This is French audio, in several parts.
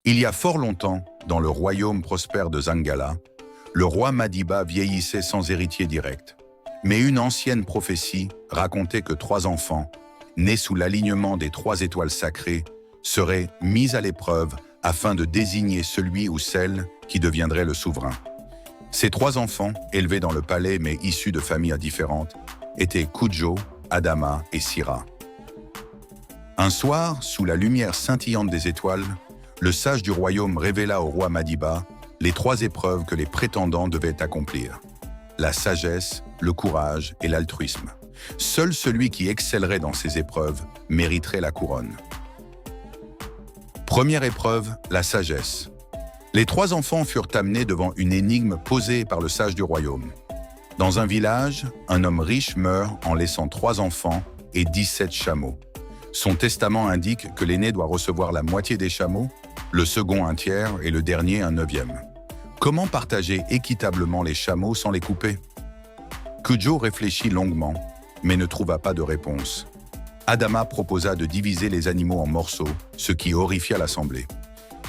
Il y a fort longtemps, dans le royaume prospère de Zangala, le roi Madiba vieillissait sans héritier direct. Mais une ancienne prophétie racontait que 3 enfants, nés sous l'alignement des 3 étoiles sacrées, seraient mis à l'épreuve afin de désigner celui ou celle qui deviendrait le souverain. Ces 3 enfants, élevés dans le palais mais issus de familles différentes, étaient Kudjo, Adama et Sira. Un soir, sous la lumière scintillante des étoiles, le sage du royaume révéla au roi Madiba les 3 épreuves que les prétendants devaient accomplir. La sagesse, le courage et l'altruisme. Seul celui qui excellerait dans ces épreuves mériterait la couronne. Première épreuve, la sagesse. Les 3 enfants furent amenés devant une énigme posée par le sage du royaume. Dans un village, un homme riche meurt en laissant 3 enfants et 17 chameaux. Son testament indique que l'aîné doit recevoir la moitié des chameaux, le second un tiers et le dernier un 9e. Comment partager équitablement les chameaux sans les couper? Kudjo réfléchit longuement, mais ne trouva pas de réponse. Adama proposa de diviser les animaux en morceaux, ce qui horrifia l'assemblée.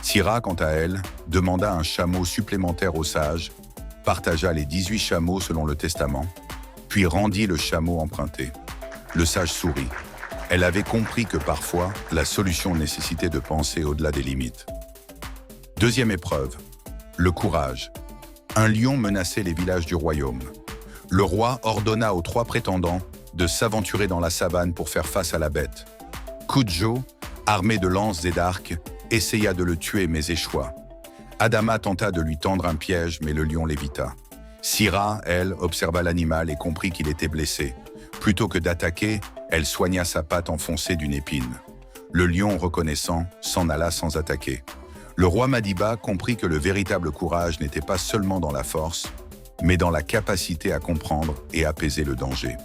Sira, quant à elle, demanda un chameau supplémentaire au sage, partagea les 18 chameaux selon le testament, puis rendit le chameau emprunté. Le sage sourit. Elle avait compris que parfois, la solution nécessitait de penser au-delà des limites. Deuxième épreuve, le courage. Un lion menaçait les villages du royaume. Le roi ordonna aux 3 prétendants de s'aventurer dans la savane pour faire face à la bête. Kudjo, armé de lances et d'arcs, essaya de le tuer mais échoua. Adama tenta de lui tendre un piège mais le lion l'évita. Sira, elle, observa l'animal et comprit qu'il était blessé. Plutôt que d'attaquer, elle soigna sa patte enfoncée d'une épine. Le lion, reconnaissant, s'en alla sans attaquer. Le roi Madiba comprit que le véritable courage n'était pas seulement dans la force, mais dans la capacité à comprendre et apaiser le danger.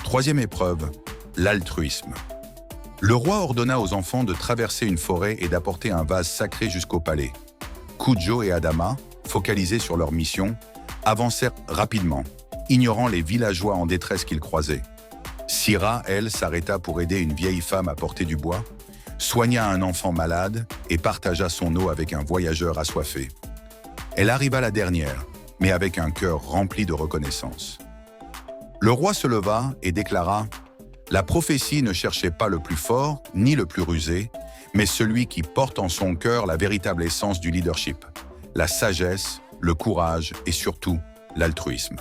Troisième épreuve, l'altruisme. Le roi ordonna aux enfants de traverser une forêt et d'apporter un vase sacré jusqu'au palais. Kudjo et Adama, focalisés sur leur mission, avancèrent rapidement, ignorant les villageois en détresse qu'ils croisaient. Sira, elle, s'arrêta pour aider une vieille femme à porter du bois, soigna un enfant malade et partagea son eau avec un voyageur assoiffé. Elle arriva la dernière, mais avec un cœur rempli de reconnaissance. Le roi se leva et déclara « La prophétie ne cherchait pas le plus fort ni le plus rusé, mais celui qui porte en son cœur la véritable essence du leadership, la sagesse, le courage et surtout l'altruisme. »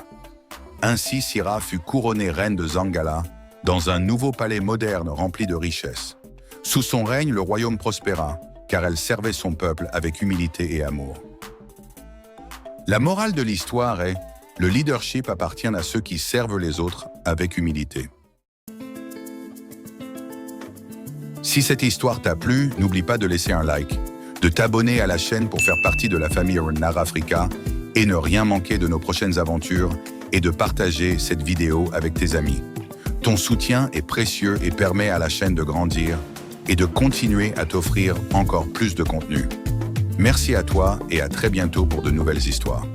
Ainsi, Sira fut couronnée reine de Zangala dans un nouveau palais moderne rempli de richesses. Sous son règne, le royaume prospéra, car elle servait son peuple avec humilité et amour. La morale de l'histoire est « Le leadership appartient à ceux qui servent les autres avec humilité ». Si cette histoire t'a plu, n'oublie pas de laisser un like, de t'abonner à la chaîne pour faire partie de la famille Runnar Africa et ne rien manquer de nos prochaines aventures et de partager cette vidéo avec tes amis. Ton soutien est précieux et permet à la chaîne de grandir et de continuer à t'offrir encore plus de contenu. Merci à toi et à très bientôt pour de nouvelles histoires.